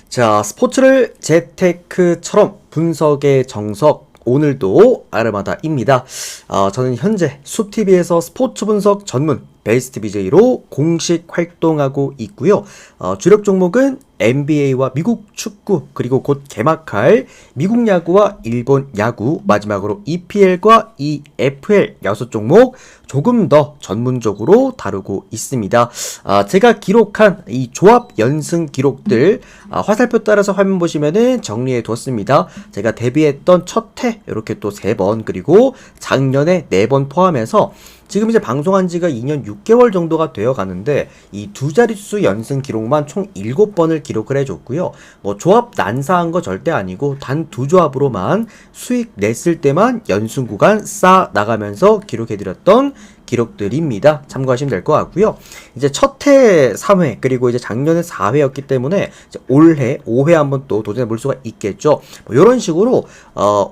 자, 스포츠를 재테크처럼 분석의 정석. 오늘도 아르마다입니다. 저는 현재 숲TV에서 스포츠 분석 전문 베이스트 BJ로 공식 활동하고 있고요. 주력 종목은 NBA와 미국 축구, 그리고 곧 개막할 미국 야구와 일본 야구, 마지막으로 EPL과 EFL 6종목 조금 더 전문적으로 다루고 있습니다. 제가 기록한 이 조합 연승 기록들 화살표 따라서 화면 보시면은 정리해 뒀습니다. 제가 데뷔했던 첫 해 이렇게 또 3번, 그리고 작년에 4번 포함해서 지금 이제 방송한 지가 2년 6개월 정도가 되어 가는데 이 두 자릿수 연승 기록만 총 7번을 기록을 해줬고요. 뭐 조합 난사한 거 절대 아니고 단 두 조합으로만 수익 냈을 때만 연승 구간 쌓아 나가면서 기록해드렸던 기록들입니다. 참고하시면 될 것 같고요. 이제 첫 해 3회, 그리고 이제 작년에 4회였기 때문에 이제 올해 5회 한번 또 도전해 볼 수가 있겠죠. 뭐 이런 식으로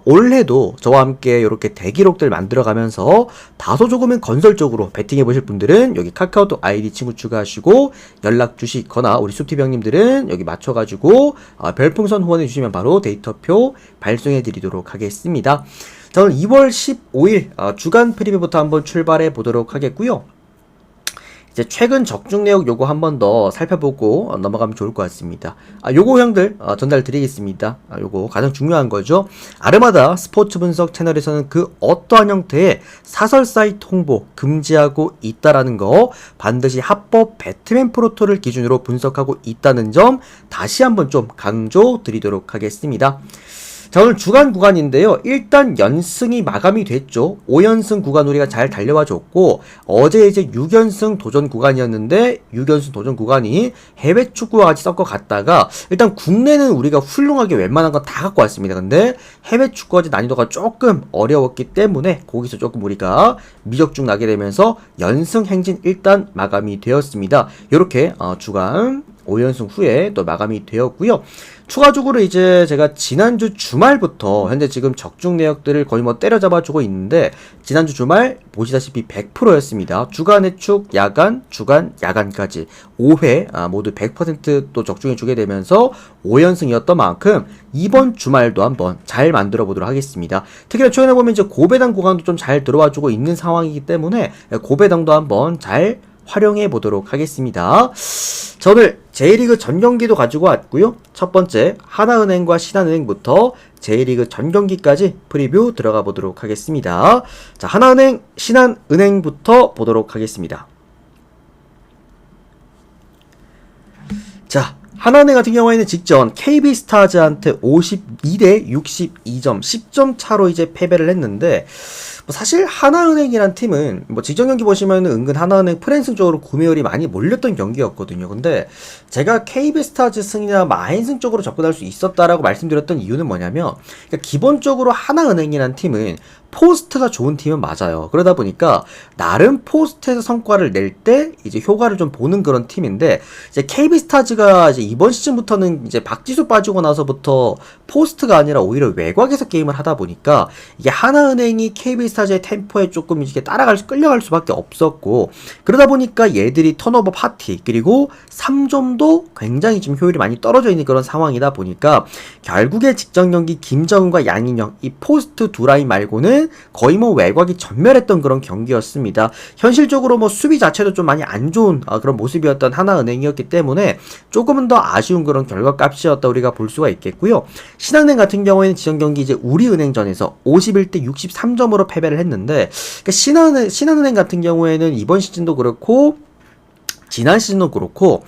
올해도 저와 함께 이렇게 대기록들 만들어가면서 다소 조금은 건설적으로 베팅해 보실 분들은 여기 카카오톡 아이디 친구 추가하시고 연락 주시거나, 우리 숲TV 형님들은 여기 맞춰가지고 별풍선 후원해 주시면 바로 데이터표 발송해 드리도록 하겠습니다. 자, 오늘 2월 15일 주간 프리뷰부터 한번 출발해 보도록 하겠고요. 이제 최근 적중 내역 요거 한번 더 살펴보고 넘어가면 좋을 것 같습니다. 요거 형들 전달 드리겠습니다. 요거 가장 중요한 거죠. 아르마다 스포츠 분석 채널에서는 그 어떠한 형태의 사설 사이트 홍보 금지하고 있다라는 거, 반드시 합법 배트맨 프로토를 기준으로 분석하고 있다는 점 다시 한번 좀 강조 드리도록 하겠습니다. 자, 오늘 주간 구간인데요. 일단 연승이 마감이 됐죠. 5연승 구간 우리가 잘 달려와 줬고, 어제 이제 6연승 도전 구간이었는데 6연승 도전 구간이 해외 축구와 같이 섞어 갔다가 일단 국내는 우리가 훌륭하게 웬만한 건 다 갖고 왔습니다. 근데 해외 축구가 난이도가 조금 어려웠기 때문에 거기서 조금 우리가 미적중 나게 되면서 연승 행진 일단 마감이 되었습니다. 요렇게 주간 5연승 후에 또 마감이 되었고요. 추가적으로 이제 제가 지난주 주말부터 현재 지금 적중 내역들을 거의 뭐 때려잡아주고 있는데, 지난주 주말 보시다시피 100%였습니다. 주간 해축, 야간, 주간, 야간까지 5회 모두 100% 또 적중해주게 되면서 5연승이었던 만큼 이번 주말도 한번 잘 만들어 보도록 하겠습니다. 특히나 최근에 보면 이제 고배당 구간도 좀 잘 들어와주고 있는 상황이기 때문에 고배당도 한번 잘 활용해 보도록 하겠습니다. 자, 오늘 J리그 전 경기도 가지고 왔고요. 첫 번째 하나은행과 신한은행부터 J리그 전 경기까지 프리뷰 들어가 보도록 하겠습니다. 자, 하나은행, 신한은행부터 보도록 하겠습니다. 자, 하나은행 같은 경우에는 직전 KB스타즈한테 52대 62점, 10점 차로 이제 패배를 했는데, 사실 하나은행이란 팀은 직전 경기 보시면 은근 하나은행 프랜승 쪽으로 구매율이 많이 몰렸던 경기였거든요. 근데 제가 KB스타즈 승이나 마인승 쪽으로 접근할 수 있었다라고 말씀드렸던 이유는 뭐냐면, 그러니까 기본적으로 하나은행이란 팀은 포스트가 좋은 팀은 맞아요. 그러다 보니까 나름 포스트에서 성과를 낼 때 이제 효과를 좀 보는 그런 팀인데, 이제 KB스타즈가 이제 이번 시즌부터는 이제 박지수 빠지고 나서부터 포스트가 아니라 오히려 외곽에서 게임을 하다 보니까 이게 하나은행이 KB스타즈의 템포에 조금 이렇게 끌려갈 수밖에 없었고, 그러다 보니까 얘들이 턴오버 파티, 그리고 3점도 굉장히 지금 효율이 많이 떨어져 있는 그런 상황이다 보니까 결국에 직전 경기 김정은과 양인영 이 포스트 두 라인 말고는 거의 외곽이 전멸했던 그런 경기였습니다. 현실적으로 수비 자체도 좀 많이 안 좋은 그런 모습이었던 하나은행이었기 때문에 조금은 더 아쉬운 그런 결과값이었다 우리가 볼 수가 있겠고요. 신한은행 같은 경우에는 지전 경기 이제 우리은행전에서 51대 63점으로 패배를 했는데, 그러니까 신한은행 같은 경우에는 이번 시즌도 그렇고 지난 시즌도 그렇고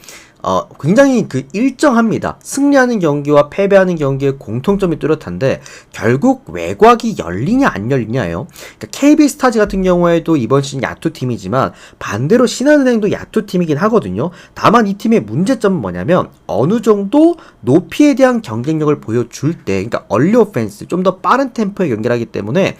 굉장히 일정합니다. 승리하는 경기와 패배하는 경기의 공통점이 뚜렷한데, 결국 외곽이 열리냐 안 열리냐예요. 그러니까 KB스타즈 같은 경우에도 이번 시즌 야투팀이지만 반대로 신한은행도 야투팀이긴 하거든요. 다만 이 팀의 문제점은 뭐냐면, 어느 정도 높이에 대한 경쟁력을 보여줄 때, 그러니까 얼리 오펜스, 좀 더 빠른 템포의 경기를 하기 때문에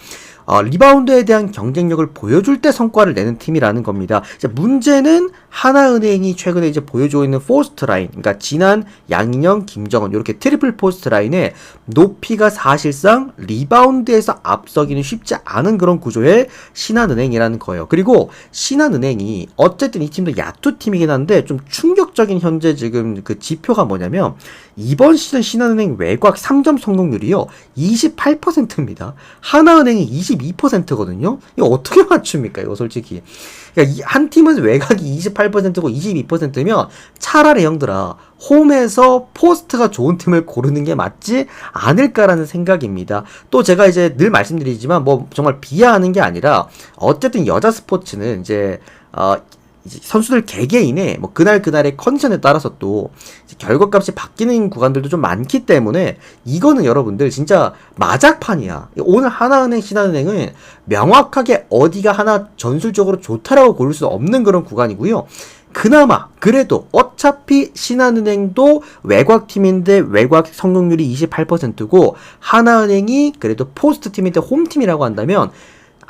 리바운드에 대한 경쟁력을 보여줄 때 성과를 내는 팀이라는 겁니다. 이제 문제는 하나은행이 최근에 이제 보여주고 있는 포스트 라인, 그러니까 진한, 양인영, 김정은 이렇게 트리플 포스트 라인의 높이가 사실상 리바운드에서 앞서기는 쉽지 않은 그런 구조의 신한은행이라는 거예요. 그리고 신한은행이 어쨌든 이 팀도 야투 팀이긴 한데 좀 충격적인 현재 지금 그 지표가 뭐냐면 이번 시즌 신한은행 외곽 3점 성공률이요 28%입니다. 하나은행이 22%거든요. 이거 어떻게 맞춥니까? 이거 솔직히. 그러니까 한 팀은 외곽이 28%고 22%면 차라리 형들아 홈에서 포스트가 좋은 팀을 고르는 게 맞지 않을까라는 생각입니다. 또 제가 이제 늘 말씀드리지만 뭐 정말 비하하는 게 아니라 어쨌든 여자 스포츠는 이제 선수들 개개인의 뭐 그날의 컨디션에 따라서 또 결과값이 바뀌는 구간들도 좀 많기 때문에 이거는 여러분들 진짜 마작판이야. 오늘 하나은행, 신한은행은 명확하게 어디가 하나 전술적으로 좋다라고 고를 수 없는 그런 구간이고요. 그나마 그래도 어차피 신한은행도 외곽팀인데 외곽 성공률이 28%고 하나은행이 그래도 포스트팀인데 홈팀이라고 한다면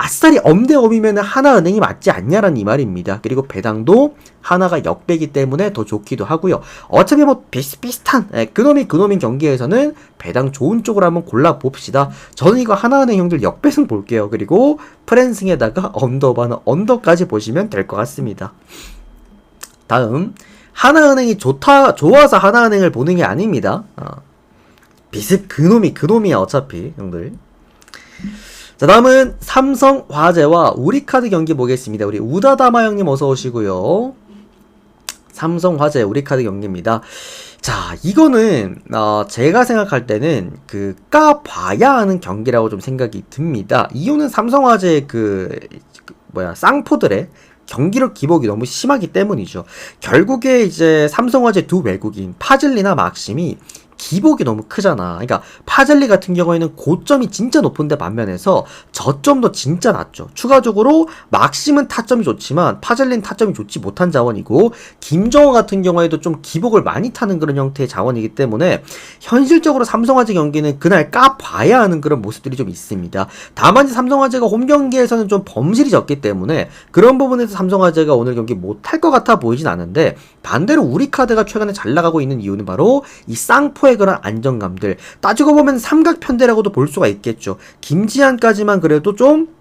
아싸리 엄대엄이면 하나은행이 맞지 않냐라는 이 말입니다. 그리고 배당도 하나가 역배기 때문에 더 좋기도 하고요. 어차피 뭐 비슷비슷한 그놈인 경기에서는 배당 좋은 쪽으로 한번 골라봅시다. 저는 이거 하나은행 형들 역배승 볼게요. 그리고 프랜승에다가 언더바는 언더까지 보시면 될 것 같습니다. 다음 하나은행이 좋아서 하나은행을 보는 게 아닙니다. 그놈이야 어차피 형들. 자, 다음은 삼성화재와 우리카드 경기 보겠습니다. 우리 우다다마 형님 어서 오시고요. 삼성화재 우리카드 경기입니다. 자, 이거는 제가 생각할 때는 까봐야 하는 경기라고 좀 생각이 듭니다. 이유는 삼성화재 쌍포들의 경기력 기복이 너무 심하기 때문이죠. 결국에 이제 삼성화재 두 외국인 파즐리나 막심이 기복이 너무 크잖아. 그러니까 파젤리 같은 경우에는 고점이 진짜 높은데 반면에서 저점도 진짜 낮죠. 추가적으로 막심은 타점이 좋지만 파젤리는 타점이 좋지 못한 자원이고 김정호 같은 경우에도 좀 기복을 많이 타는 그런 형태의 자원이기 때문에 현실적으로 삼성화재 경기는 그날 까봐야 하는 그런 모습들이 좀 있습니다. 다만 삼성화재가 홈 경기에서는 좀 범실이 적기 때문에 그런 부분에서 삼성화재가 오늘 경기 못할 것 같아 보이진 않은데 반대로 우리카드가 최근에 잘 나가고 있는 이유는 바로 이 쌍포의 그런 안정감들 따지고 보면 삼각편대라고도 볼 수가 있겠죠. 김지한까지만 그래도 좀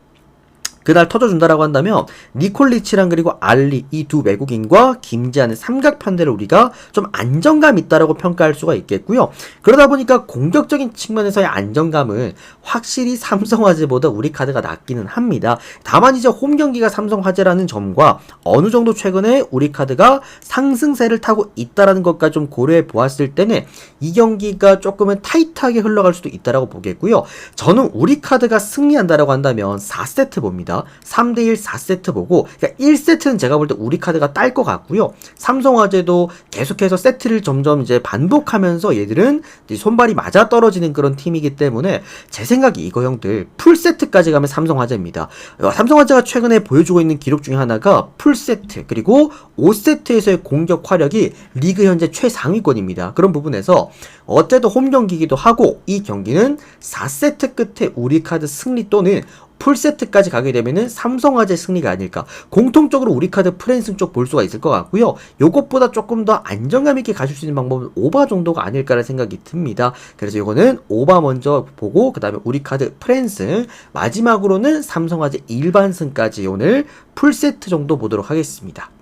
그날 터져준다라고 한다면 니콜리치랑 그리고 알리 이 두 외국인과 김지한의 삼각편대를 우리가 좀 안정감 있다라고 평가할 수가 있겠고요. 그러다 보니까 공격적인 측면에서의 안정감은 확실히 삼성화재보다 우리카드가 낫기는 합니다. 다만 이제 홈 경기가 삼성화재라는 점과 어느 정도 최근에 우리카드가 상승세를 타고 있다라는 것까지 좀 고려해 보았을 때는 이 경기가 조금은 타이트하게 흘러갈 수도 있다라고 보겠고요. 저는 우리카드가 승리한다라고 한다면 4세트 봅니다. 3대1 4세트 보고, 그러니까 1세트는 제가 볼 때 우리카드가 딸 것 같고요. 삼성화재도 계속해서 세트를 점점 이제 반복하면서 얘들은 이제 손발이 맞아 떨어지는 그런 팀이기 때문에 제 생각이 이거 형들 풀세트까지 가면 삼성화재입니다. 삼성화재가 최근에 보여주고 있는 기록 중에 하나가 풀세트 그리고 5세트에서의 공격 화력이 리그 현재 최상위권입니다. 그런 부분에서 어때도 홈 경기이기도 하고 이 경기는 4세트 끝에 우리카드 승리 또는 풀세트까지 가게 되면은 삼성화재 승리가 아닐까. 공통적으로 우리카드 프랜승 쪽 볼 수가 있을 것 같고요. 요것보다 조금 더 안정감 있게 가실 수 있는 방법은 오바 정도가 아닐까라는 생각이 듭니다. 그래서 이거는 오바 먼저 보고 그 다음에 우리카드 프랜승 마지막으로는 삼성화재 일반승까지 오늘 풀세트 정도 보도록 하겠습니다.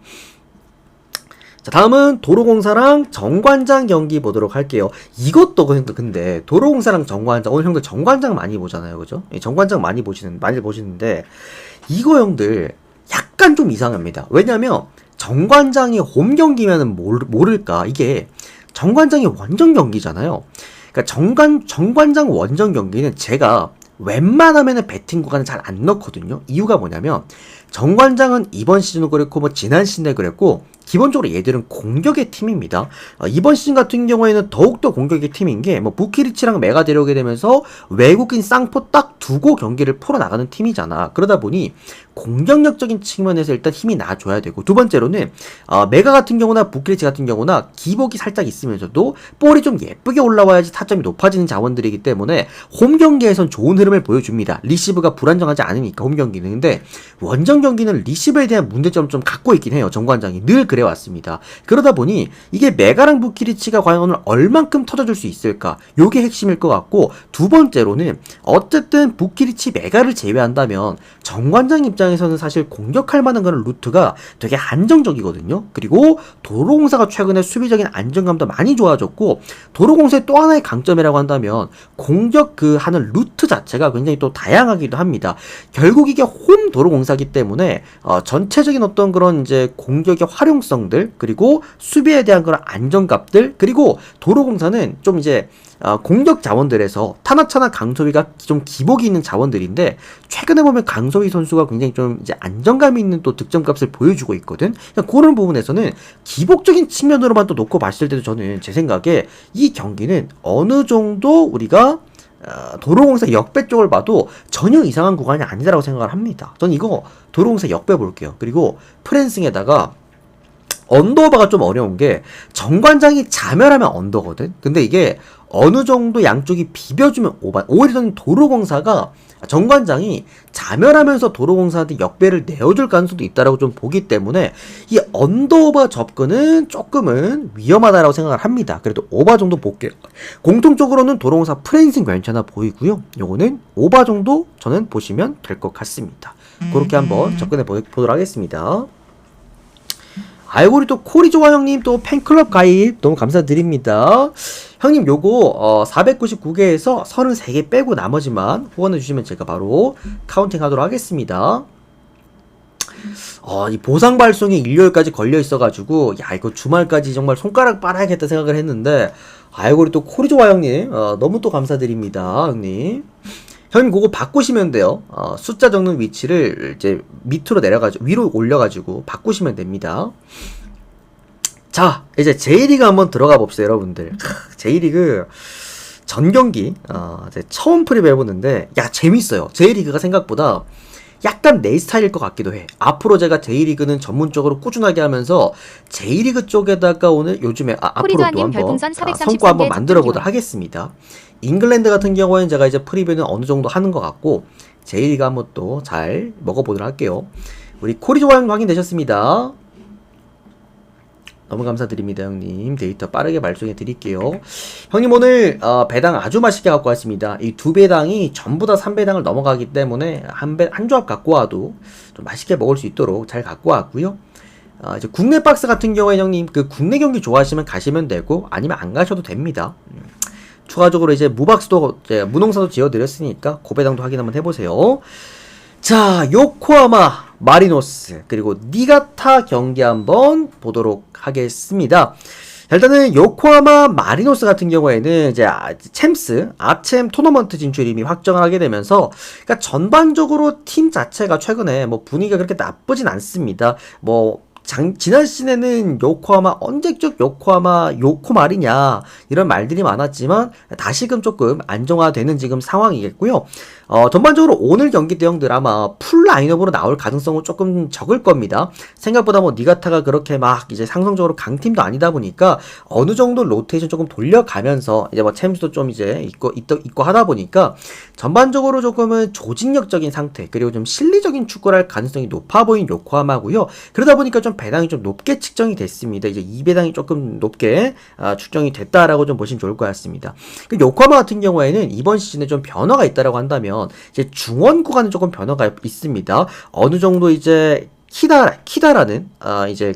자, 다음은 도로공사랑 정관장 경기 보도록 할게요. 이것도 근데 도로공사랑 정관장 오늘 형들 정관장 많이 보잖아요, 그죠? 정관장 많이 보시는데 이거 형들 약간 좀 이상합니다. 왜냐면 정관장이 홈 경기면은 모를까 이게 정관장이 원정 경기잖아요. 그러니까 정관장 원정 경기는 제가 웬만하면은 배팅 구간을 잘 안 넣거든요. 이유가 뭐냐면 정관장은 이번 시즌도 그랬고 뭐 지난 시즌에 그랬고 기본적으로 얘들은 공격의 팀입니다. 이번 시즌 같은 경우에는 더욱더 공격의 팀인 게 뭐 부키리치랑 메가 데려오게 되면서 외국인 쌍포 딱 두고 경기를 풀어나가는 팀이잖아. 그러다 보니 공격력적인 측면에서 일단 힘이 나줘야 되고, 두 번째로는 메가 같은 경우나 부키리치 같은 경우나 기복이 살짝 있으면서도 볼이 좀 예쁘게 올라와야지 타점이 높아지는 자원들이기 때문에 홈 경기에선 좋은 흐름을 보여줍니다. 리시브가 불안정하지 않으니까 홈 경기는. 근데 원정 경기는 리시브에 대한 문제점을 좀 갖고 있긴 해요. 정관장이 늘 그래왔습니다. 그러다 보니 이게 메가랑 부키리치가 과연 오늘 얼만큼 터져줄 수 있을까, 요게 핵심일 것 같고, 두 번째로는 어쨌든 부키리치 메가를 제외한다면 정관장 입장에서는 사실 공격할 만한 그런 루트가 되게 한정적이거든요. 그리고 도로공사가 최근에 수비적인 안정감도 많이 좋아졌고, 도로공사의 또 하나의 강점이라고 한다면 공격 하는 루트 자체가 굉장히 또 다양하기도 합니다. 결국 이게 홈 도로공사기 때문에 전체적인 어떤 그런 이제 공격의 활용성들, 그리고 수비에 대한 그런 안정감들, 그리고 도로공사는 좀 이제 공격 자원들에서 타나차나 강소희가 좀 기복이 있는 자원들인데, 최근에 보면 강소희 선수가 굉장히 좀 이제 안정감 있는 또 득점값을 보여주고 있거든. 그러니까 그런 부분에서는 기복적인 측면으로만 또 놓고 봤을 때도 저는 제 생각에 이 경기는 어느 정도 우리가 도로공사 역배 쪽을 봐도 전혀 이상한 구간이 아니다라고 생각을 합니다. 저는 이거 도로공사 역배 볼게요. 그리고 프랜싱에다가 언더오버가 좀 어려운 게 정관장이 자멸하면 언더거든. 근데 이게 어느 정도 양쪽이 비벼주면 오바. 오히려 저는 도로공사가 정관장이 자멸하면서 도로공사한테 역배를 내어줄 가능성도 있다라고 좀 보기 때문에 이 언더오버 접근은 조금은 위험하다라고 생각을 합니다. 그래도 오바 정도 볼게요. 공통적으로는 도로공사 프랜싱 괜찮아 보이고요. 요거는 오바 정도 저는 보시면 될 것 같습니다. 그렇게 한번 접근해 보도록 하겠습니다. 아이고, 우리 또 코리조아 형님 또 팬클럽 가입 너무 감사드립니다. 형님 요거 499개에서 33개 빼고 나머지만 후원해주시면 제가 바로 카운팅 하도록 하겠습니다. 이 보상 발송이 일요일까지 걸려 있어가지고 야, 이거 주말까지 정말 손가락 빨아야겠다 생각을 했는데, 아이고, 우리 또 코리조아 형님 너무 또 감사드립니다. 형님 그거 바꾸시면 돼요. 숫자 적는 위치를 이제 밑으로 내려가지고 위로 올려가지고 바꾸시면 됩니다. 자, 이제 J리그 한번 들어가 봅시다, 여러분들. J리그 전 경기 처음 프리뷰 해보는데 야, 재밌어요. J리그가 생각보다 약간 내 스타일일 것 같기도 해. 앞으로 제가 J리그는 전문적으로 꾸준하게 하면서 J리그 쪽에다가 오늘 요즘에 앞으로도 한번 성과 한번 만들어 보도록 하겠습니다. 잉글랜드 같은 경우에는 제가 이제 프리뷰는 어느 정도 하는 것 같고, J리그 한번 또 잘 먹어보도록 할게요. 우리 코리조아 형 확인되셨습니다. 너무 감사드립니다, 형님. 데이터 빠르게 발송해 드릴게요. 형님 오늘 배당 아주 맛있게 갖고 왔습니다. 이 두 배당이 전부 다 3배당을 넘어가기 때문에 한 조합 갖고 와도 좀 맛있게 먹을 수 있도록 잘 갖고 왔고요. 이제 국내 박스 같은 경우에 형님 국내 경기 좋아하시면 가시면 되고, 아니면 안 가셔도 됩니다. 추가적으로 이제 무박스도 이제 무농사도 지어드렸으니까 고배당도 확인 한번 해보세요. 자, 요코하마 마리노스 그리고 니가타 경기 한번 보도록 하겠습니다. 일단은 요코하마 마리노스 같은 경우에는 이제 챔스 아챔 토너먼트 진출 이미 확정을 하게 되면서, 그러니까 전반적으로 팀 자체가 최근에 뭐 분위기가 그렇게 나쁘진 않습니다. 뭐 지난 시즌에는 요코하마 언제적 요코하마 요코말이냐 이런 말들이 많았지만 다시금 조금 안정화되는 지금 상황이겠고요. 전반적으로 오늘 경기 대형들 아마 풀 라인업으로 나올 가능성은 조금 적을 겁니다. 생각보다 뭐 니가타가 그렇게 막 이제 상성적으로 강팀도 아니다 보니까 어느 정도 로테이션 조금 돌려가면서 이제 뭐 챔스도 좀 이제 있고 하다 보니까 전반적으로 조금은 조직력적인 상태, 그리고 좀 실리적인 축구를 할 가능성이 높아 보인 요코하마고요. 그러다 보니까 좀 배당이 좀 높게 측정이 됐습니다. 이제 이 배당이 조금 높게 측정이 됐다라고 좀 보시면 좋을 것 같습니다. 요코하마 같은 경우에는 이번 시즌에 좀 변화가 있다라고 한다면 이제 중원 구간에 조금 변화가 있습니다. 어느 정도 이제 키다라는 이제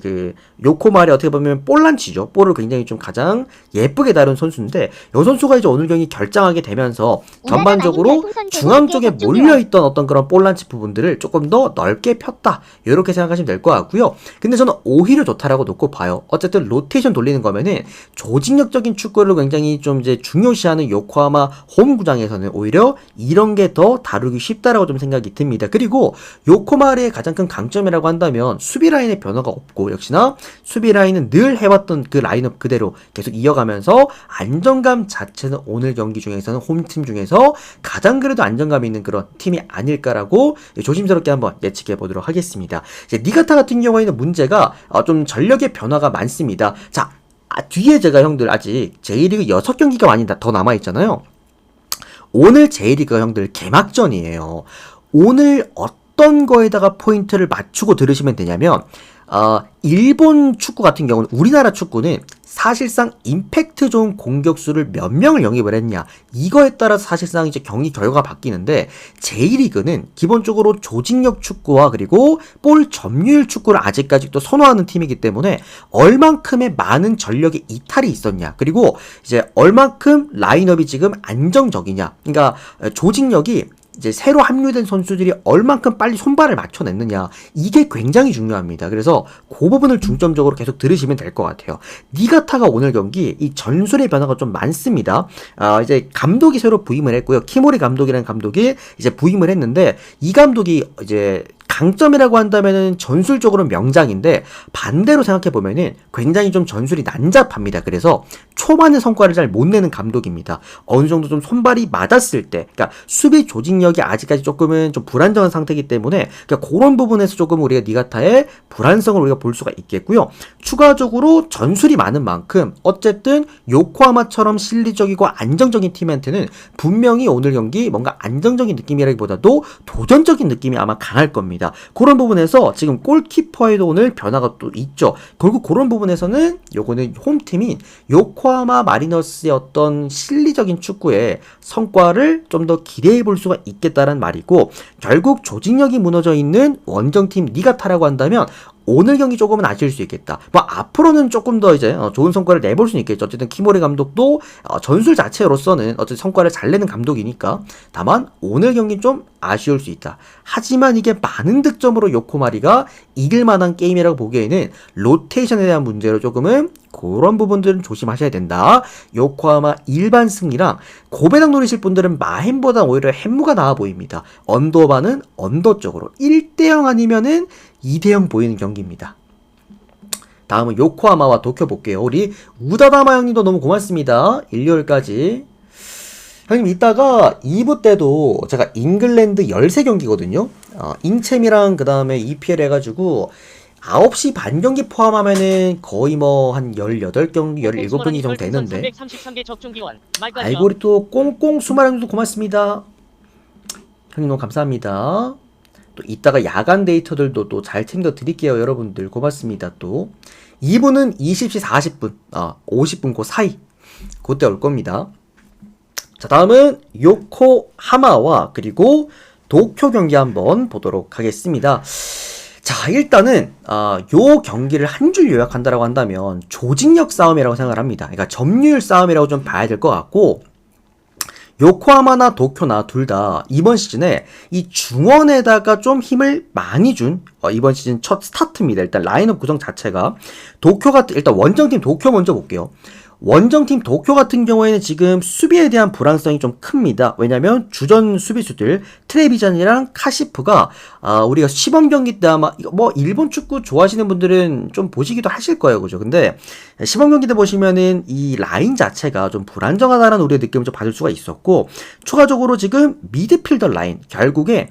요코말이 어떻게 보면 볼란치죠. 볼을 굉장히 좀 가장 예쁘게 다룬 선수인데, 이 선수가 이제 오늘 경기 결장하게 되면서 전반적으로 중앙 쪽에 몰려있던 어떤 그런 볼란치 부분들을 조금 더 넓게 폈다, 이렇게 생각하시면 될 것 같고요. 근데 저는 오히려 좋다라고 놓고 봐요. 어쨌든 로테이션 돌리는 거면은 조직력적인 축구를 굉장히 좀 이제 중요시하는 요코하마 홈 구장에서는 오히려 이런 게 더 다루기 쉽다라고 좀 생각이 듭니다. 그리고 요코마르의 가장 큰 강점이라고 한다면 수비 라인의 변화가 없고 역시나 수비 라인은 늘 해왔던 그 라인업 그대로 계속 이어가면서 안정감 자체는 오늘 경기 중에서는 홈팀 중에서 가장 그래도 안정감 있는 그런 팀이 아닐까라고 조심스럽게 한번 예측해 보도록 하겠습니다. 이제 니가타 같은 경우에는 문제가 좀 전력의 변화가 많습니다. 자, 뒤에 제가 형들 아직 J리그 6경기가 많이 더 남아있잖아요. 오늘 J리그가 형들 개막전이에요. 오늘 어떤 거에다가 포인트를 맞추고 들으시면 되냐면 일본 축구 같은 경우는 우리나라 축구는 사실상 임팩트 좋은 공격수를 몇 명을 영입을 했냐 이거에 따라서 사실상 이제 경기 결과가 바뀌는데 J리그는 기본적으로 조직력 축구와 그리고 볼 점유율 축구를 아직까지 또 선호하는 팀이기 때문에 얼만큼의 많은 전력의 이탈이 있었냐 그리고 이제 얼만큼 라인업이 지금 안정적이냐 그러니까 조직력이 이제 새로 합류된 선수들이 얼만큼 빨리 손발을 맞춰냈느냐 이게 굉장히 중요합니다. 그래서 그 부분을 중점적으로 계속 들으시면 될 것 같아요. 니가타가 오늘 경기 이 전술의 변화가 좀 많습니다. 이제 감독이 새로 부임을 했고요. 키모리 감독이라는 감독이 이제 부임을 했는데 이 감독이 이제 강점이라고 한다면은 전술적으로 명장인데 반대로 생각해보면은 굉장히 좀 전술이 난잡합니다. 그래서 초반의 성과를 잘 못 내는 감독입니다. 어느 정도 좀 손발이 맞았을 때, 그러니까 수비 조직력이 아직까지 조금은 좀 불안정한 상태이기 때문에 그러니까 그런 부분에서 조금 우리가 니가타의 불안성을 우리가 볼 수가 있겠고요. 추가적으로 전술이 많은 만큼 어쨌든 요코하마처럼 실리적이고 안정적인 팀한테는 분명히 오늘 경기 뭔가 안정적인 느낌이라기보다도 도전적인 느낌이 아마 강할 겁니다. 그런 부분에서 지금 골키퍼에도 오늘 변화가 또 있죠. 결국 그런 부분에서는 요거는 홈팀인 요코하마 마리너스의 어떤 실리적인 축구의 성과를 좀 더 기대해 볼 수가 있겠다는 말이고 결국 조직력이 무너져 있는 원정팀 니가타라고 한다면 오늘 경기 조금은 아쉬울 수 있겠다. 뭐 앞으로는 조금 더 이제 좋은 성과를 내볼 수는 있겠죠. 어쨌든 키모리 감독도 전술 자체로서는 어쨌든 성과를 잘 내는 감독이니까 다만 오늘 경기는 좀 아쉬울 수 있다. 하지만 이게 많은 득점으로 요코마리가 이길 만한 게임이라고 보기에는 로테이션에 대한 문제로 조금은 그런 부분들은 조심하셔야 된다. 요코하마 일반 승리랑 고배당 노리실 분들은 마햄보다 오히려 햄무가 나아 보입니다. 언더바는 언더 쪽으로 1대0 아니면은 2대0 보이는 경기입니다. 다음은 요코하마와 도쿄 볼게요. 우리 우다다마 형님도 너무 고맙습니다. 일요일까지. 형님 이따가 2부 때도 제가 잉글랜드 13경기거든요. 잉챔이랑 그 다음에 EPL 해가지고 9시 반 경기 포함하면은 거의 뭐 한 18경기, 17경기 정도 되는데 알고리 또 꽁꽁 수마량도 고맙습니다. 형님 너무 감사합니다. 또 이따가 야간 데이터들도 또 잘 챙겨 드릴게요. 여러분들 고맙습니다. 또 2부는 20시 40분 50분 그 사이 그때 올 겁니다. 자 다음은 요코하마와 그리고 도쿄 경기 한번 보도록 하겠습니다. 자 일단은 요 경기를 한 줄 요약한다라고 한다면 조직력 싸움이라고 생각을 합니다. 그러니까 점유율 싸움이라고 좀 봐야 될 것 같고 요코하마나 도쿄나 둘 다 이번 시즌에 이 중원에다가 좀 힘을 많이 준 이번 시즌 첫 스타트입니다. 일단 라인업 구성 자체가 도쿄가 일단 원정팀 도쿄 먼저 볼게요. 원정팀 도쿄 같은 경우에는 지금 수비에 대한 불안성이 좀 큽니다. 왜냐면 주전 수비수들 트레비잔이랑 카시프가 우리가 시범 경기 때 아마 뭐 일본 축구 좋아하시는 분들은 좀 보시기도 하실 거예요. 그죠? 근데 시범 경기 때 보시면은 이 라인 자체가 좀 불안정하다는 우리의 느낌을 좀 받을 수가 있었고 추가적으로 지금 미드필더 라인 결국에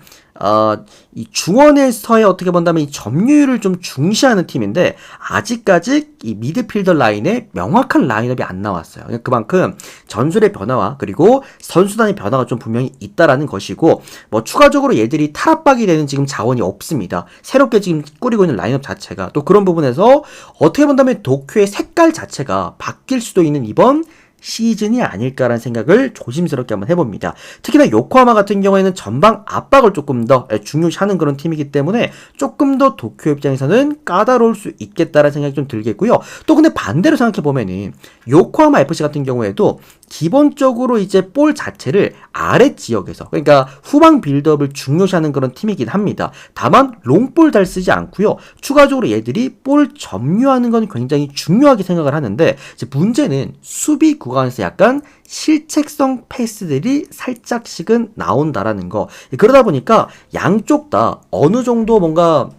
이 중원에서의 어떻게 본다면 이 점유율을 좀 중시하는 팀인데 아직까지 이 미드필더 라인에 명확한 라인업이 안 나왔어요. 그만큼 전술의 변화와 그리고 선수단의 변화가 좀 분명히 있다라는 것이고 뭐 추가적으로 얘들이 탈압박이 되는 지금 자원이 없습니다. 새롭게 지금 꾸리고 있는 라인업 자체가 또 그런 부분에서 어떻게 본다면 도쿄의 색깔 자체가 바뀔 수도 있는 이번 시즌이 아닐까라는 생각을 조심스럽게 한번 해봅니다. 특히나 요코하마 같은 경우에는 전방 압박을 조금 더 중요시하는 그런 팀이기 때문에 조금 더 도쿄 입장에서는 까다로울 수 있겠다라는 생각이 좀 들겠고요. 또 근데 반대로 생각해보면은 요코하마 FC 같은 경우에도 기본적으로 이제 볼 자체를 아래 지역에서 그러니까 후방 빌드업을 중요시하는 그런 팀이긴 합니다. 다만 롱볼 잘 쓰지 않고요. 추가적으로 얘들이 볼 점유하는 건 굉장히 중요하게 생각을 하는데 이제 문제는 수비 구간에서 약간 실책성 패스들이 살짝씩은 나온다라는 거. 그러다 보니까 양쪽 다 어느 정도 뭔가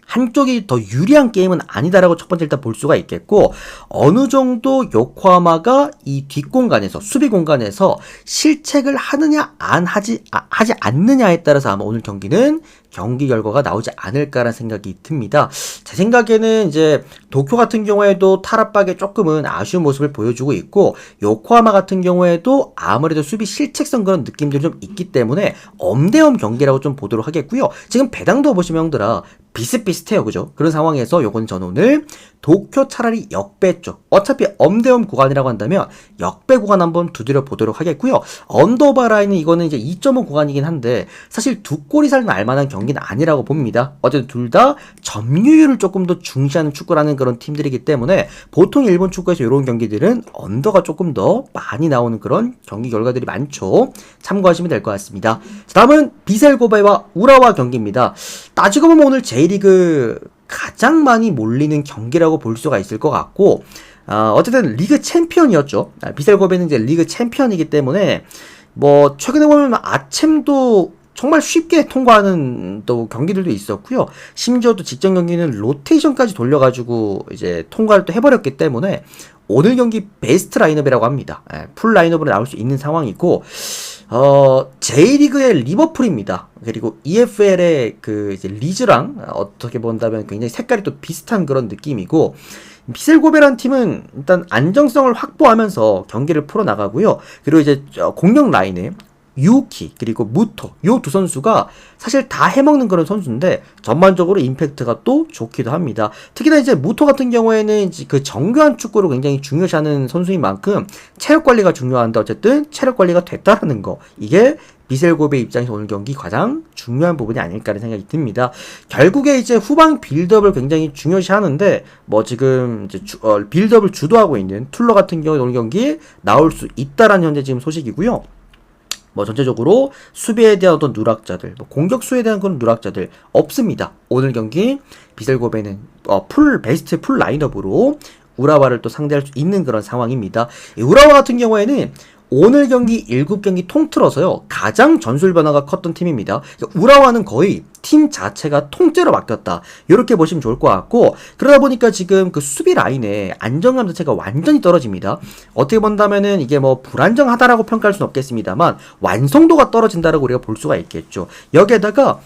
한쪽이 더 유리한 게임은 아니다라고 첫 번째 일단 볼 수가 있겠고, 어느 정도 요코하마가 이 뒷공간에서, 수비 공간에서 실책을 하느냐 하지 않느냐에 따라서 아마 오늘 경기는 경기 결과가 나오지 않을까라는 생각이 듭니다. 제 생각에는 이제 도쿄 같은 경우에도 탈압박에 조금은 아쉬운 모습을 보여주고 있고, 요코하마 같은 경우에도 아무래도 수비 실책성 그런 느낌들이 좀 있기 때문에 엄대엄 경기라고 좀 보도록 하겠고요. 지금 배당도 보시면 형들아 비슷비슷해요. 그죠? 그런 상황에서 요건 저는 오늘 도쿄 차라리 역배 쪽, 어차피 엄대엄 구간이라고 한다면 역배 구간 한번 두드려 보도록 하겠고요. 언더바 라인은 이거는 이제 2.5 구간이긴 한데 사실 두 골이 살 날만한 경기는 아니라고 봅니다. 어쨌든 둘 다 점유율을 조금 더 중시하는 축구라는 그런 팀들이기 때문에 보통 일본 축구에서 이런 경기들은 언더가 조금 더 많이 나오는 그런 경기 결과들이 많죠. 참고하시면 될 것 같습니다. 자, 다음은 비셀고베와 우라와 경기입니다. 따지고 보면 오늘 J리그 가장 많이 몰리는 경기라고 볼 수가 있을 것 같고, 어쨌든 리그 챔피언이었죠. 비셀고베는 이제 리그 챔피언이기 때문에 뭐 최근에 보면 아츰도 정말 쉽게 통과하는 또 경기들도 있었고요. 심지어 또 직전 경기는 로테이션까지 돌려가지고 이제 통과를 또 해버렸기 때문에 오늘 경기 베스트 라인업이라고 합니다. 풀 라인업으로 나올 수 있는 상황이고, J리그의 리버풀입니다. 그리고 EFL의 그 이제 리즈랑 어떻게 본다면 굉장히 색깔이 또 비슷한 그런 느낌이고, 비셀고베란 팀은 일단 안정성을 확보하면서 경기를 풀어나가고요. 그리고 이제 공격 라인에 유키 그리고 무토 요 두 선수가 사실 다 해먹는 그런 선수인데 전반적으로 임팩트가 또 좋기도 합니다. 특히나 이제 무토 같은 경우에는 그 정교한 축구를 굉장히 중요시하는 선수인 만큼 체력 관리가 중요한데 어쨌든 체력 관리가 됐다라는 거, 이게 비셀고베 입장에서 오늘 경기 가장 중요한 부분이 아닐까라는 생각이 듭니다. 결국에 이제 후방 빌드업을 굉장히 중요시하는데 뭐 지금 이제 빌드업을 주도하고 있는 툴러 같은 경우에 오늘 경기에 나올 수 있다라는 현재 지금 소식이고요. 뭐 전체적으로 수비에 대한 어떤 누락자들, 뭐 공격수에 대한 그런 누락자들 없습니다. 오늘 경기 비셀고베는 베스트 풀 라인업으로 우라와를 또 상대할 수 있는 그런 상황입니다. 이 우라와 같은 경우에는 오늘 경기 7경기 통틀어서요 가장 전술 변화가 컸던 팀입니다. 그러니까 우라와는 거의 팀 자체가 통째로 바뀌었다, 이렇게 보시면 좋을 것 같고, 그러다 보니까 지금 그 수비 라인의 안정감 자체가 완전히 떨어집니다. 어떻게 본다면은 이게 뭐 불안정하다라고 평가할 수는 없겠습니다만 완성도가 떨어진다라고 우리가 볼 수가 있겠죠. 여기에다가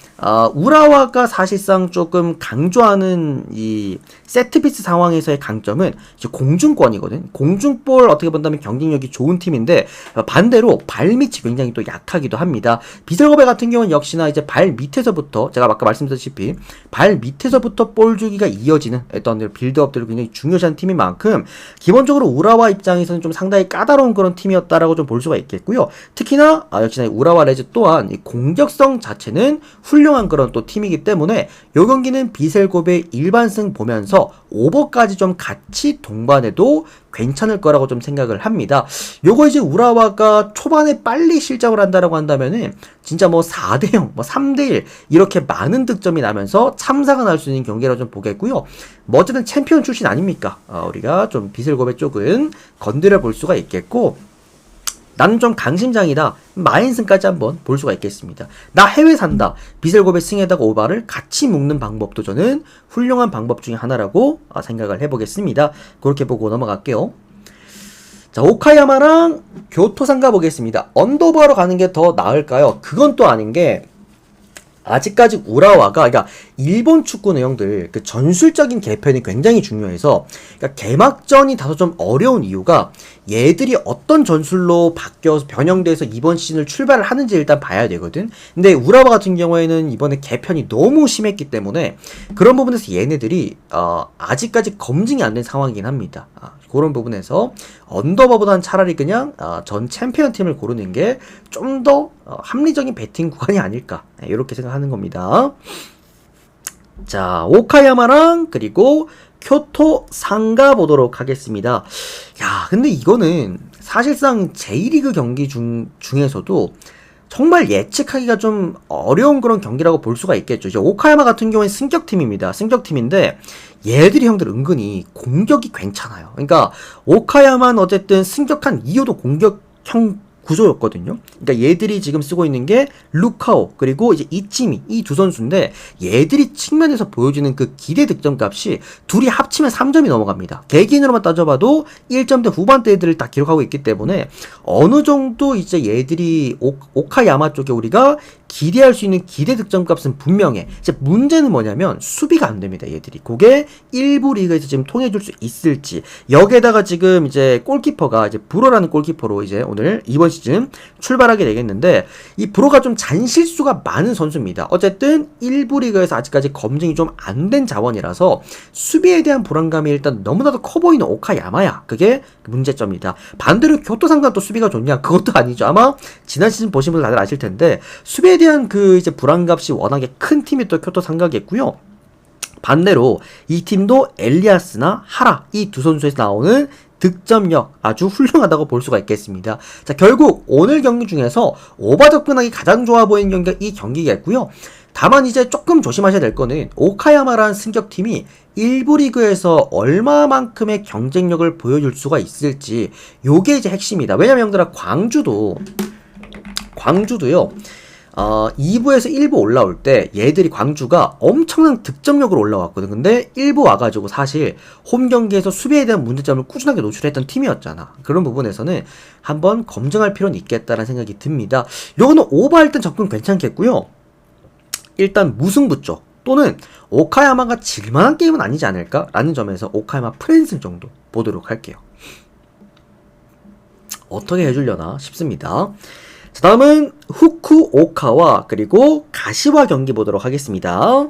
우라와가 사실상 조금 강조하는 이 세트피스 상황에서의 강점은 이제 공중권이거든. 공중볼 어떻게 본다면 경쟁력이 좋은 팀인데 반대로 발밑이 굉장히 또 약하기도 합니다. 비셀고베 같은 경우는 역시나 이제 발 밑에서부터, 제가 아까 말씀드렸다시피 발 밑에서부터 볼 주기가 이어지는 어떤 빌드업들을 굉장히 중요시한 팀인 만큼 기본적으로 우라와 입장에서는 좀 상당히 까다로운 그런 팀이었다라고 좀 볼 수가 있겠고요. 특히나 역시나 우라와 레즈 또한 이 공격성 자체는 훌륭한 그런 또 팀이기 때문에 요 경기는 비셀고베 일반승 보면서 오버까지 좀 같이 동반해도 괜찮을 거라고 좀 생각을 합니다. 요거 이제 우라와가 초반에 빨리 실적을 한다라고 한다면은 진짜 뭐 4대0, 뭐 3대1 이렇게 많은 득점이 나면서 참사가 날 수 있는 경기라고 좀 보겠고요. 뭐 어쨌든 챔피언 출신 아닙니까? 우리가 좀 비셀고베 쪽은 건드려 볼 수가 있겠고, 나는 좀 강심장이다, 마인승까지 한번 볼 수가 있겠습니다. 나 해외 산다, 비셀고베 승에다가 오바를 같이 묶는 방법도 저는 훌륭한 방법 중에 하나라고 생각을 해보겠습니다. 그렇게 보고 넘어갈게요. 자, 오카야마랑 교토상 가보겠습니다. 언더바로 가는 게 더 나을까요? 그건 또 아닌 게, 아직까지 우라와가, 그러니까 일본 축구 내용들 그 전술적인 개편이 굉장히 중요해서, 그러니까 개막전이 다소 좀 어려운 이유가 얘들이 어떤 전술로 바뀌어서 변형돼서 이번 시즌을 출발을 하는지 일단 봐야 되거든. 근데 우라와 같은 경우에는 이번에 개편이 너무 심했기 때문에 그런 부분에서 얘네들이 아직까지 검증이 안 된 상황이긴 합니다. 그런 부분에서 언더바보다는 차라리 그냥 전 챔피언 팀을 고르는 게 좀 더 합리적인 배팅 구간이 아닐까, 이렇게 생각하는 겁니다. 자, 오카야마랑 그리고 교토 상가 보도록 하겠습니다. 야, 근데 이거는 사실상 J리그 경기 중에서도 정말 예측하기가 좀 어려운 그런 경기라고 볼 수가 있겠죠. 이제 오카야마 같은 경우는 승격팀입니다. 승격팀인데 얘들이 형들 은근히 공격이 괜찮아요. 그러니까 오카야마는 어쨌든 승격한 이유도 공격형 구조였거든요. 그러니까 얘들이 지금 쓰고 있는 게 루카오 그리고 이제 이치미 이 두 선수인데 얘들이 측면에서 보여주는 그 기대 득점 값이 둘이 합치면 3점이 넘어갑니다. 개개인으로만 따져봐도 1점대 후반대들을 다 기록하고 있기 때문에 어느 정도 이제 얘들이 오카야마 쪽에 우리가 기대할 수 있는 기대 득점 값은 분명해. 이제 문제는 뭐냐면 수비가 안 됩니다. 얘들이. 그게 일부 리그에서 지금 통해줄 수 있을지. 여기에다가 지금 이제 골키퍼가 이제 브로라는 골키퍼로 이제 오늘 이번 시즌 출발하게 되겠는데 이 브로가 좀 잔실수가 많은 선수입니다. 어쨌든 일부 리그에서 아직까지 검증이 좀 안 된 자원이라서 수비에 대한 불안감이 일단 너무나도 커 보이는 오카야마야. 그게 문제점이다. 반대로 교토상관 또 수비가 좋냐? 그것도 아니죠. 아마 지난 시즌 보신 분들 다들 아실 텐데 수비에 대한 그 이제 불안값이 워낙에 큰 팀이 또 교토 상각이겠고요. 반대로 이 팀도 엘리아스나 하라 이 두 선수에서 나오는 득점력 아주 훌륭하다고 볼 수가 있겠습니다. 자, 결국 오늘 경기 중에서 오바접근하기 가장 좋아 보이는 경기가 이 경기겠고요. 다만 이제 조금 조심하셔야 될 거는 오카야마라는 승격팀이 일부 리그에서 얼마만큼의 경쟁력을 보여줄 수가 있을지 요게 이제 핵심이다. 왜냐면 형들아 광주도요. 2부에서 1부 올라올 때 얘들이 광주가 엄청난 득점력으로 올라왔거든. 근데 1부 와가지고 사실 홈 경기에서 수비에 대한 문제점을 꾸준하게 노출했던 팀이었잖아. 그런 부분에서는 한번 검증할 필요는 있겠다라는 생각이 듭니다. 요거는 오버할 땐 접근 괜찮겠고요. 일단 무승부 쪽 또는 오카야마가 질만한 게임은 아니지 않을까라는 점에서 오카야마 프랜승 정도 보도록 할게요. 어떻게 해주려나 싶습니다. 자, 다음은 후쿠오카와 그리고 가시와 경기 보도록 하겠습니다.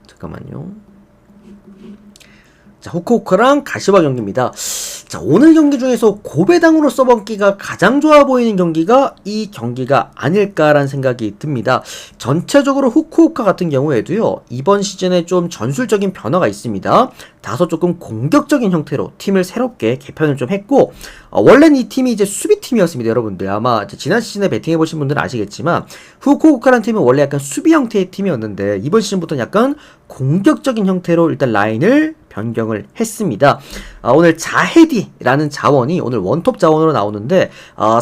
잠깐만요. 자, 후쿠오카랑 가시와 경기입니다. 자, 오늘 경기 중에서 고배당으로 써먹기가 가장 좋아 보이는 경기가 이 경기가 아닐까라는 생각이 듭니다. 전체적으로 후쿠오카 같은 경우에도요, 이번 시즌에 좀 전술적인 변화가 있습니다. 다소 조금 공격적인 형태로 팀을 새롭게 개편을 좀 했고, 원래는 이 팀이 이제 수비팀이었습니다, 여러분들. 아마 지난 시즌에 배팅해보신 분들은 아시겠지만, 후쿠오카라는 팀은 원래 약간 수비 형태의 팀이었는데, 이번 시즌부터는 약간 공격적인 형태로 일단 라인을 변경을 했습니다. 오늘 자헤디라는 자원이 오늘 원톱 자원으로 나오는데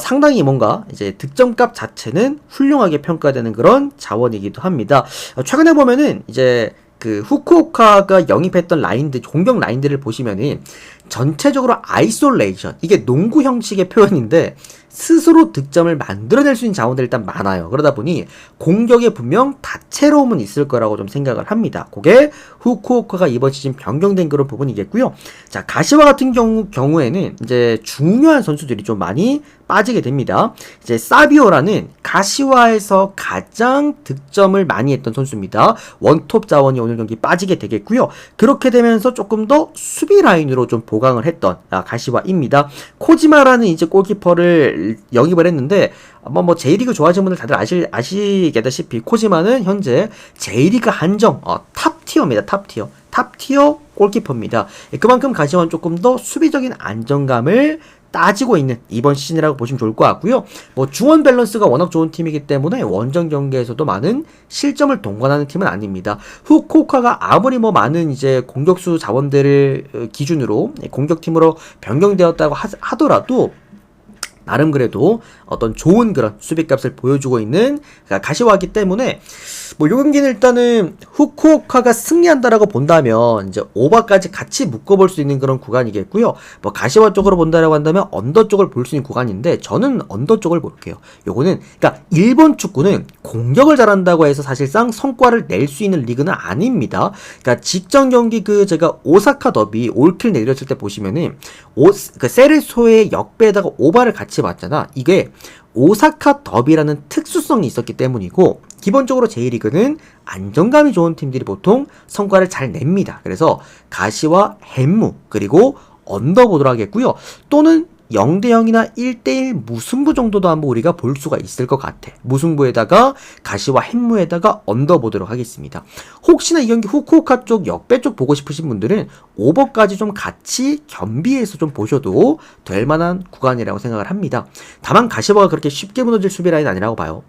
상당히 뭔가 이제 득점값 자체는 훌륭하게 평가되는 그런 자원이기도 합니다. 최근에 보면은 이제 그 후쿠오카가 영입했던 라인들, 공격 라인들을 보시면은 전체적으로 아이솔레이션, 이게 농구 형식의 표현인데 스스로 득점을 만들어낼 수 있는 자원들이 일단 많아요. 그러다 보니 공격에 분명 다채로움은 있을 거라고 좀 생각을 합니다. 그게 후쿠오카가 이번 시즌 변경된 그런 부분이겠고요. 자, 가시와 같은 경우에는 이제 중요한 선수들이 좀 많이 빠지게 됩니다. 이제 사비오라는 가시와에서 가장 득점을 많이 했던 선수입니다. 원톱 자원이 오늘 경기 빠지게 되겠고요. 그렇게 되면서 조금 더 수비 라인으로 좀 보강을 했던 가시와입니다. 코지마라는 이제 골키퍼를 영입을 했는데 뭐 J리그 좋아하시는 분들 다들 아시겠다시피 코지마는 현재 J리그 한정 탑티어입니다. 탑티어 골키퍼입니다. 그만큼 가시와는 조금 더 수비적인 안정감을 따지고 있는 이번 시즌이라고 보시면 좋을 것 같고요. 뭐 중원 밸런스가 워낙 좋은 팀이기 때문에 원정 경기에서도 많은 실점을 동반하는 팀은 아닙니다. 후쿠오카가 아무리 뭐 많은 이제 공격수 자원들을 기준으로 공격팀으로 변경되었다고 하더라도 나름 그래도 어떤 좋은 그런 수비값을 보여주고 있는 가시와이기 때문에 뭐 요 경기는 일단은 후쿠오카가 승리한다라고 본다면 이제 오버까지 같이 묶어볼 수 있는 그런 구간이겠고요. 뭐 가시와 쪽으로 본다라고 한다면 언더 쪽을 볼 수 있는 구간인데 저는 언더 쪽을 볼게요. 요거는 그러니까 일본 축구는 공격을 잘한다고 해서 사실상 성과를 낼 수 있는 리그는 아닙니다. 그러니까 직전 경기 제가 오사카 더비 올킬 내렸을 때 보시면은 세레소의 역배에다가 오바를 같이 봤잖아. 이게 오사카 더비라는 특수성이 있었기 때문이고 기본적으로 J리그는 안정감이 좋은 팀들이 보통 성과를 잘 냅니다. 그래서 가시와 헨무 그리고 언더보드로 하겠고요. 또는 0대0이나 1대1 무승부 정도도 한번 우리가 볼 수가 있을 것 같아. 무승부에다가 가시와 헨무에다가 언더보도록 하겠습니다. 혹시나 이 경기 후쿠오카 쪽 역배 쪽 보고 싶으신 분들은 오버까지 좀 같이 겸비해서 좀 보셔도 될 만한 구간이라고 생각을 합니다. 다만 가시와가 그렇게 쉽게 무너질 수비 라인 아니라고 봐요.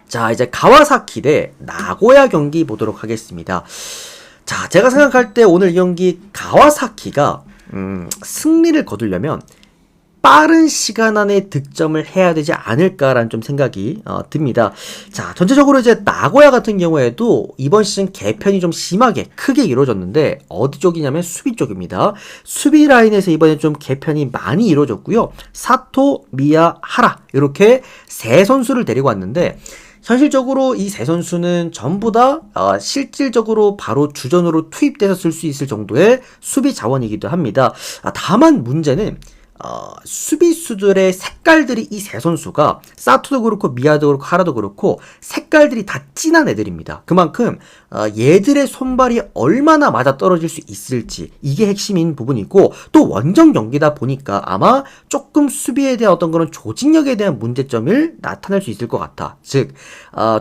자, 이제 가와사키 대 나고야 경기 보도록 하겠습니다. 자, 제가 생각할 때 오늘 이 경기 가와사키가 승리를 거두려면 빠른 시간 안에 득점을 해야 되지 않을까라는 좀 생각이 듭니다. 자, 전체적으로 이제 나고야 같은 경우에도 이번 시즌 개편이 좀 심하게 크게 이루어졌는데 어디 쪽이냐면 수비 쪽입니다. 수비 라인에서 이번에 좀 개편이 많이 이루어졌고요. 사토, 미야, 하라 이렇게 세 선수를 데리고 왔는데 현실적으로 이 세 선수는 전부 다 실질적으로 바로 주전으로 투입돼서 쓸 수 있을 정도의 수비 자원이기도 합니다. 다만 문제는 수비수들의 색깔들이 이 세 선수가 사토도 그렇고 미야도 그렇고 하라도 그렇고 색깔들이 다 진한 애들입니다. 그만큼 얘들의 손발이 얼마나 맞아 떨어질 수 있을지 이게 핵심인 부분이고 또 원정 경기다 보니까 아마 조금 수비에 대한 어떤 그런 조직력에 대한 문제점을 나타낼 수 있을 것 같아. 즉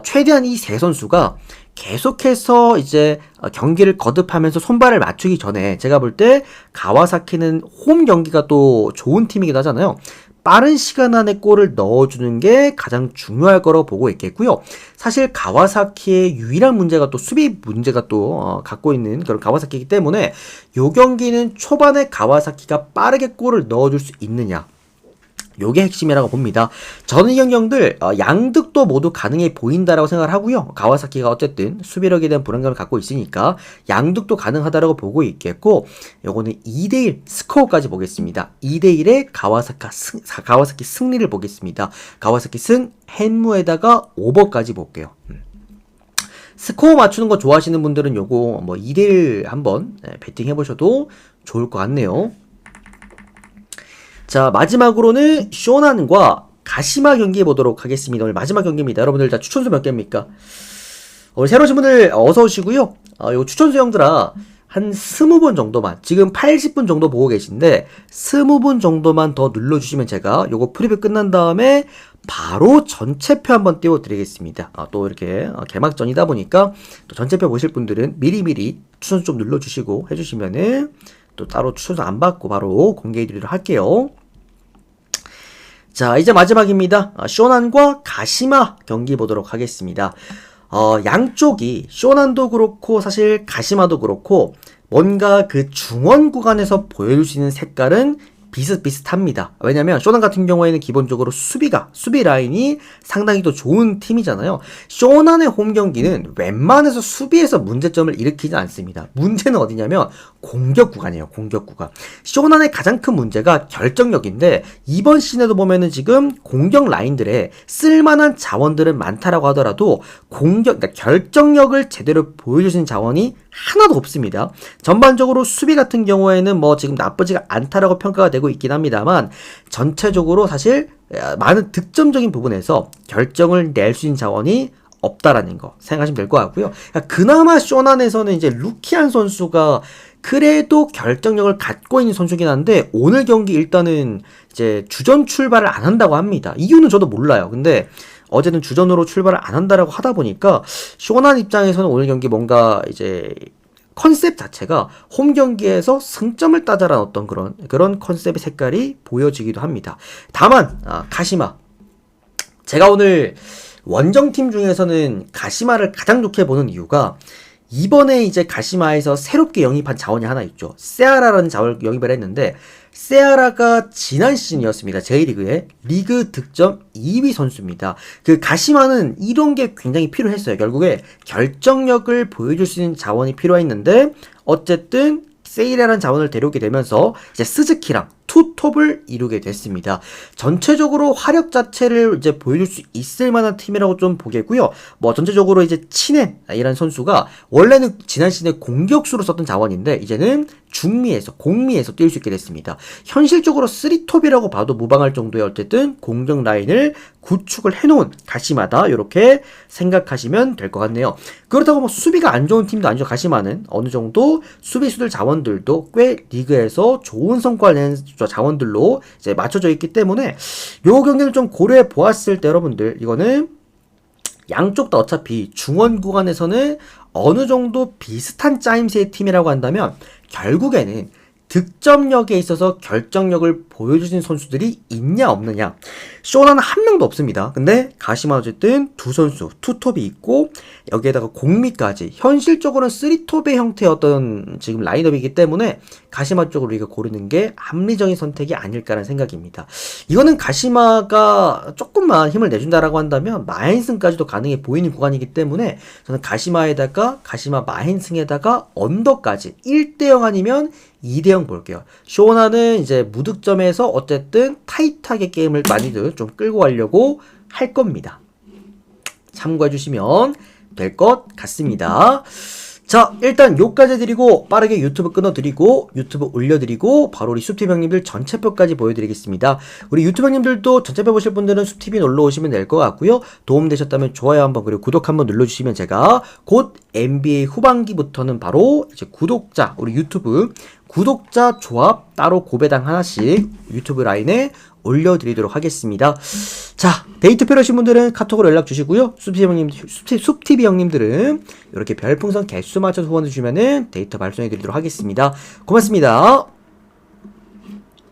최대한 이 세 선수가 계속해서 이제 경기를 거듭하면서 손발을 맞추기 전에 제가 볼 때 가와사키는 홈 경기가 또 좋은 팀이기도 하잖아요. 빠른 시간 안에 골을 넣어주는 게 가장 중요할 거라고 보고 있겠고요. 사실 가와사키의 유일한 문제가 또 수비 문제가 또 갖고 있는 그런 가와사키이기 때문에 이 경기는 초반에 가와사키가 빠르게 골을 넣어줄 수 있느냐 요게 핵심이라고 봅니다. 저는 이 경기들 양득도 모두 가능해 보인다라고 생각을 하고요. 가와사키가 어쨌든 수비력에 대한 불안감을 갖고 있으니까 양득도 가능하다라고 보고 있겠고 요거는 2대1 스코어까지 보겠습니다. 2대1의 가와사키 승리를 보겠습니다. 가와사키 승 헨무에다가 오버까지 볼게요. 스코어 맞추는 거 좋아하시는 분들은 요거 뭐 2대1 한번 배팅 해보셔도 좋을 것 같네요. 자, 마지막으로는 쇼난과 가시마 경기 보도록 하겠습니다. 오늘 마지막 경기입니다. 여러분들 다 추천수 몇 개입니까? 오늘 새로 오신 분들 어서 오시고요. 요 추천수 형들아 한 20분 정도만 지금 80분 정도 보고 계신데 20분 정도만 더 눌러주시면 제가 요거 프리뷰 끝난 다음에 바로 전체표 한번 띄워드리겠습니다. 또 이렇게 개막전이다 보니까 또 전체표 보실 분들은 미리미리 추천수 좀 눌러주시고 해주시면은 또 따로 추천수 안 받고 바로 공개해드리도록 할게요. 자, 이제 마지막입니다. 쇼난과 가시마 경기 보도록 하겠습니다. 양쪽이 쇼난도 그렇고 사실 가시마도 그렇고 뭔가 그 중원 구간에서 보여줄 수 있는 색깔은 비슷비슷합니다. 왜냐면 쇼난 같은 경우에는 기본적으로 수비 라인이 상당히 또 좋은 팀이잖아요. 쇼난의 홈 경기는 웬만해서 수비에서 문제점을 일으키지 않습니다. 문제는 어디냐면 공격 구간이에요. 공격 구간. 쇼난의 가장 큰 문제가 결정력인데 이번 시즌에도 보면은 지금 공격 라인들에 쓸만한 자원들은 많다라고 하더라도 그러니까 결정력을 제대로 보여주시는 자원이 하나도 없습니다. 전반적으로 수비 같은 경우에는 뭐 지금 나쁘지가 않다라고 평가가 되고 있긴 합니다만 전체적으로 사실 많은 득점적인 부분에서 결정을 낼 수 있는 자원이 없다라는 거 생각하시면 될 것 같고요. 그나마 쇼난에서는 이제 루키안 선수가 그래도 결정력을 갖고 있는 선수긴 한데 오늘 경기 일단은 이제 주전 출발을 안 한다고 합니다. 이유는 저도 몰라요. 근데 어제는 주전으로 출발을 안 한다라고 하다 보니까 쇼난 입장에서는 오늘 경기 뭔가 이제 컨셉 자체가 홈 경기에서 승점을 따자라는 어떤 그런 컨셉의 색깔이 보여지기도 합니다. 다만 가시마 제가 오늘 원정팀 중에서는 가시마를 가장 좋게 보는 이유가 이번에 이제 가시마에서 새롭게 영입한 자원이 하나 있죠. 세아라라는 자원을 영입을 했는데 세아라가 지난 시즌이었습니다. J리그의 리그 득점 2위 선수입니다. 그 가시마는 이런 게 굉장히 필요했어요. 결국에 결정력을 보여줄 수 있는 자원이 필요했는데 어쨌든 세이라라는 자원을 데려오게 되면서 이제 스즈키랑 투톱을 이루게 됐습니다. 전체적으로 화력 자체를 이제 보여줄 수 있을 만한 팀이라고 좀 보겠고요. 뭐 전체적으로 이제 친앤이라는 선수가 원래는 지난 시즌에 공격수로 썼던 자원인데 이제는 공미에서 뛸 수 있게 됐습니다. 현실적으로 3톱이라고 봐도 무방할 정도의 어쨌든 공격 라인을 구축을 해놓은 가시마다 이렇게 생각하시면 될 것 같네요. 그렇다고 뭐 수비가 안 좋은 팀도 아니죠. 가시마는 어느 정도 수비수들 자원들도 꽤 리그에서 좋은 성과를 내는 자원들로 이제 맞춰져 있기 때문에 요 경기를 좀 고려해 보았을 때 여러분들 이거는 양쪽 다 어차피 중원 구간에서는 어느 정도 비슷한 짜임새의 팀이라고 한다면 결국에는 득점력에 있어서 결정력을 보여주신 선수들이 있냐 없느냐. 쇼나는 한 명도 없습니다. 근데 가시마 어쨌든 두 선수 투톱이 있고 여기에다가 공미까지 현실적으로는 쓰리톱의 형태의 어떤 지금 라인업이기 때문에 가시마 쪽으로 우리가 고르는 게 합리적인 선택이 아닐까라는 생각입니다. 이거는 가시마가 조금만 힘을 내준다라고 한다면 마헨승까지도 가능해 보이는 구간이기 때문에 저는 가시마에다가 가시마 마헨승에다가 언더까지 1대0 아니면 2대0 볼게요. 쇼나는 이제 무득점에서 어쨌든 타이트하게 게임을 많이들 좀 끌고 가려고 할 겁니다. 참고해 주시면 될 것 같습니다. 자, 일단 요까지 드리고 빠르게 유튜브 끊어드리고 유튜브 올려드리고 바로 우리 숲TV 형님들 전체표까지 보여드리겠습니다. 우리 유튜브 형님들도 전체표 보실 분들은 숲TV 놀러오시면 될 것 같고요. 도움되셨다면 좋아요 한번 그리고 구독 한번 눌러주시면 제가 곧 NBA 후반기부터는 바로 이제 구독자 우리 유튜브 구독자 조합 따로 고배당 하나씩 유튜브 라인에 올려드리도록 하겠습니다. 자, 데이트 필요하신 분들은 카톡으로 연락 주시고요. 숲TV 형님들은 이렇게 별풍선 개수 맞춰서 후원해 주시면은 데이터 발송해 드리도록 하겠습니다. 고맙습니다.